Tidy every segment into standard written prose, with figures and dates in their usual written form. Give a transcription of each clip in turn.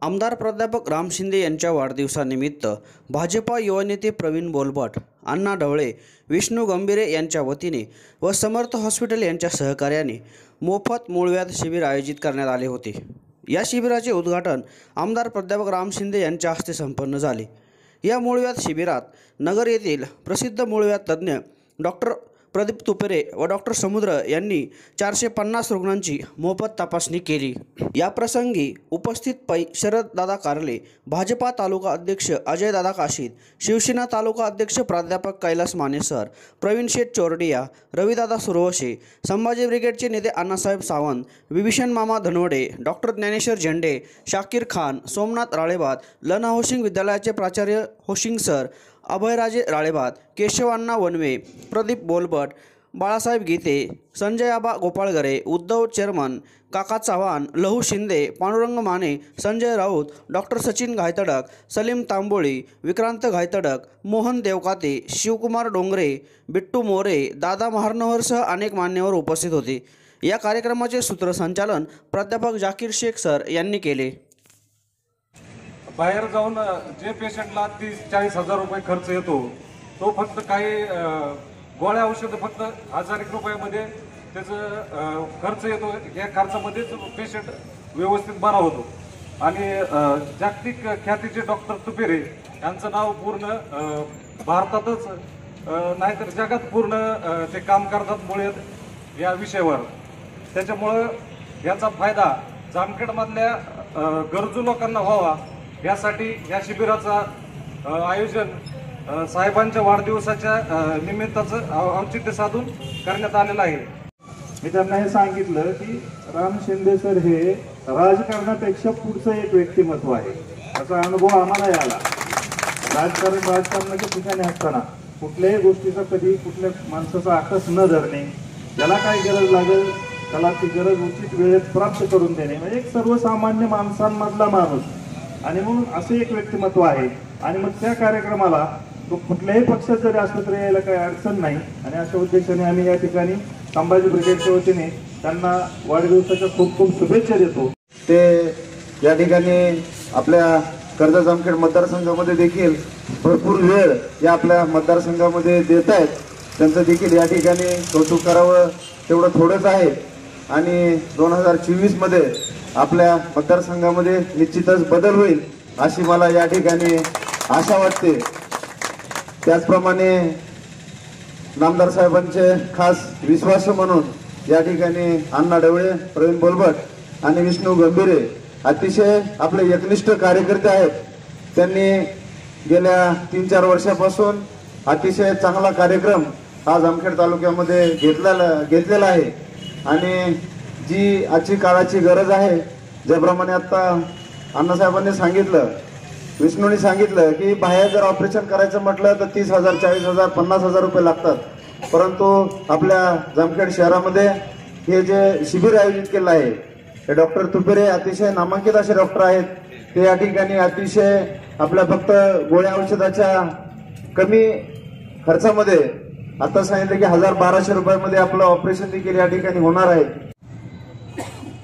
आमदार प्राध्यापक राम शिंदे यांच्या वाढदिवसानिमित्त भाजपा युवा नेते प्रवीण बोलबट, अण्णा ढवळे, विष्णू गंभीरे यांच्या वतीने व समर्थ हॉस्पिटल यांच्या सहकार्याने मोफत मूळव्याध शिबिर आयोजित करण्यात आले होते। या शिबिराचे उद्घाटन आमदार प्राध्यापक राम शिंदे यांच्या हस्ते संपन्न झाले। या मूळव्याध शिबिरात नगर येथील प्रसिद्ध मूळव्याध तज्ञ डॉक्टर प्रदीप तुपेरे व डॉक्टर समुद्र यांनी 450 रुग्णांची मोफत तपासणी केली। या प्रसंगी उपस्थित पै शरददादा कारले, भाजपा तालुका अध्यक्ष अजयदादा काशीद, शिवसेना तालुका अध्यक्ष प्राध्यापक कैलास मानेसर, प्रवीण शेठ चोरडिया, रविदादा सुरवशे, संभाजी ब्रिगेडचे नेते अण्णासाहेब सावंत, विभीषण मामा धनवडे, डॉक्टर ज्ञानेश्वर झेंडे, शाकीर खान, सोमनाथ राळेबाद, लना होशिंग विद्यालयाचे प्राचार्य होशिंग सर, अभयराजे राळेबाद, केशवांना वनवे, प्रदीप बोलबट, बाळासाहेब गीते, संजय आबा गोपाळगरे, उद्धव चेअरमन, काका चव्हाण, लहू शिंदे, पांडुरंग माने, संजय राऊत, डॉक्टर सचिन घायतडक, सलीम तांबोळी, विक्रांत घायतडक, मोहन देवकाते, शिवकुमार डोंगरे, बिट्टू मोरे, दादा महारनवरसह अनेक मान्यवर उपस्थित होते। या कार्यक्रमाचे सूत्रसंचालन प्राध्यापक जाकीर शेख सर यांनी केले। बाहेर जाऊन जे पेशंटला 30-40 हजार रुपये खर्च येतो तो फक्त काही गोळ्या औषधं फक्त 1000 रुपयामध्ये त्याचं खर्च येतो। या खर्चामध्येच पेशंट व्यवस्थित बरा होतो। आणि जागतिक ख्यातीचे डॉक्टर तुपेरे यांचं नाव पूर्ण भारतातच नाहीतर जगात पूर्ण ते काम करतात मूळव्याध या विषयावर। त्याच्यामुळं याचा फायदा जामखेडमधल्या गरजू लोकांना व्हावा यासाठी या शिबिराचा आयोजन साहेबांच्या वाढदिवसाच्या निमित्ताचं औचित्य साधून करण्यात आलेलं आहे। मी त्यांना हे सांगितलं की राम शिंदे सर हे राजकारणापेक्षा पुढचं एक व्यक्तिमत्व आहे। त्याचा अनुभव आम्हाला आला। राजकारणाच्या ठिकाणी असताना कुठल्याही गोष्टीचा कधी कुठल्या माणसाचा आकस न धरणे, त्याला काय गरज लागेल त्याला ती गरज उचित वेळेत प्राप्त करून देणे, म्हणजे एक सर्वसामान्य माणसांमधला माणूस आणि म्हणून असे एक व्यक्तिमत्व आहे। आणि मग त्या कार्यक्रमाला तो कुठल्याही पक्षात जरी असलं तरी यायला काही अडचण नाही। आणि अशा उद्देशाने आम्ही या ठिकाणी संभाजी ब्रिगेडच्या वतीने त्यांना वाढदिवसाच्या खूप खूप शुभेच्छा देतो। ते या ठिकाणी आपल्या कर्जत जामखेड मतदारसंघामध्ये देखील भरपूर वेळ या आपल्या मतदारसंघामध्ये देत आहेत। त्यांचं देखील या ठिकाणी कौतुक करावं तेवढं थोडंच आहे। आणि 2024 मध्ये आपल्या मतदारसंघामध्ये निश्चितच बदल होईल अशी मला या ठिकाणी आशा वाटते। त्याचप्रमाणे नामदार साहेबांचे खास विश्वास म्हणून या ठिकाणी अण्णा ढवळे, प्रवीण बोलबट आणि विष्णू गंभीरे अतिशय आपले एकनिष्ठ कार्यकर्ते आहेत। त्यांनी गेल्या 3-4 वर्षापासून अतिशय चांगला कार्यक्रम हा जामखेड तालुक्यामध्ये घेतलेला आहे। आणि जी आजची काळाची गरज आहे, ज्याप्रमाणे आता अण्णासाहेबांनी सांगितलं, विष्णूने सांगितलं की बाहेर जर ऑपरेशन करायचं म्हटलं तर 30,000, 40,000, 50,000 रुपये लागतात। परंतु आपल्या जामखेड शहरामध्ये हे जे शिबिर आयोजित केलं आहे, हे डॉक्टर तुपेरे अतिशय नामांकित असे डॉक्टर आहेत। ते या ठिकाणी अतिशय आपल्या फक्त गोळ्या औषधाच्या कमी खर्चामध्ये आता सांगितलं की 1000-1200 रुपयामध्ये आपलं ऑपरेशन देखील या ठिकाणी होणार आहे।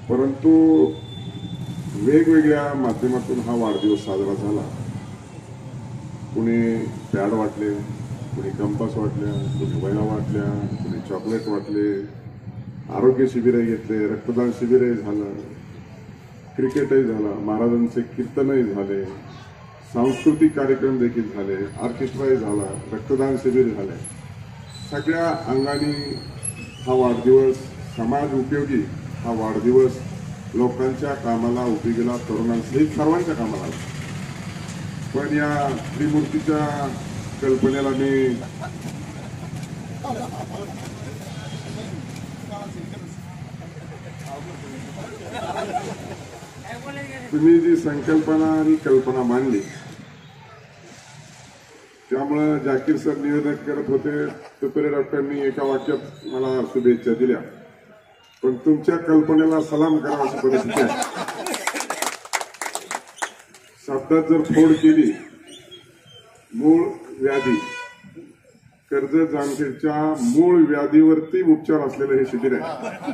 परंतु वेगवेगळ्या माध्यमातून हा वाढदिवस साजरा झाला। कुणी पॅड वाटले, कुणी कंपास वाटल्या, कुणी वह्या वाटल्या, कुणी चॉकलेट वाटले, आरोग्य शिबिरही घेतले, रक्तदान शिबिरही झालं, क्रिकेटही झाला, महाराजांचे कीर्तनही झाले, सांस्कृतिक कार्यक्रम देखील झाले, ऑर्केस्ट्राही झाला, रक्तदान शिबिर झाले। सगळ्या अंगाने हा वाढदिवस समाज उपयोगी हा वाढदिवस लोकांच्या कामाला उपयोगीला, तरुणांसहित सर्वांच्या कामाला। पण या त्रिमूर्तीच्या कल्पनेला मी तुम्ही जी संकल्पना आणि कल्पना मांडली त्यामुळे जाकीर सर निवेदन करत होते, तुपेरे डॉक्टरांनी एका वाक्यात मला शुभेच्छा दिल्या, पण तुमच्या कल्पनेला सलाम करा अशी परिस्थिती आहे। शब्दात जर फोड केली, मूळ व्याधी कर्जत जामखेडच्या मूळ व्याधीवरती उपचार असलेलं हे शिबिर आहे।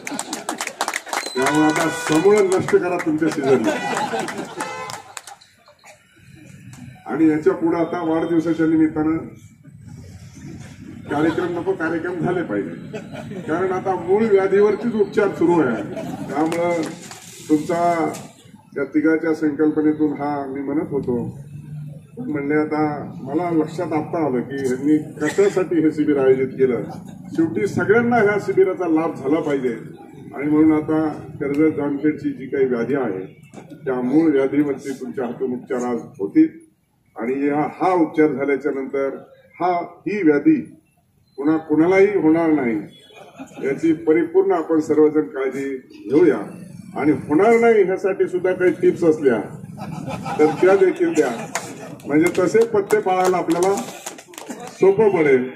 त्यामुळे आता समूळ नष्ट करा तुमच्या शिबिराला। आणि याच्या पुढे आता वाढदिवसाच्या निमित्तानं कार्यक्रम झाले पाहिजे, कारण आता मूळ व्याधीवरतीच उपचार सुरू आहे. त्यामुळं तुमचा त्या तिघाच्या संकल्पनेतून हा मी म्हणत होतो. म्हणले आता मला लक्षात आता आलं की यांनी कशासाठी हे शिबिर आयोजित केलं. शेवटी सगळ्यांना ह्या शिबिराचा लाभ झाला पाहिजे आणि म्हणून आता कर्जत जामखेडची जी काही व्याधी आहे त्या मूळ व्याधीवरती तुमच्या हातून उपचार आज होतील आणि हा उपचार झाल्याच्या नंतर ही व्याधी पुन्हा कुणालाही होणार नाही याची परिपूर्ण आपण सर्वजण काळजी घेऊया. आणि होणार नाही ह्यासाठी सुद्धा काही टिप्स असल्या तर त्या देखील द्या, म्हणजे तसे पथ्य पाळायला आपल्याला सोपं पडेल.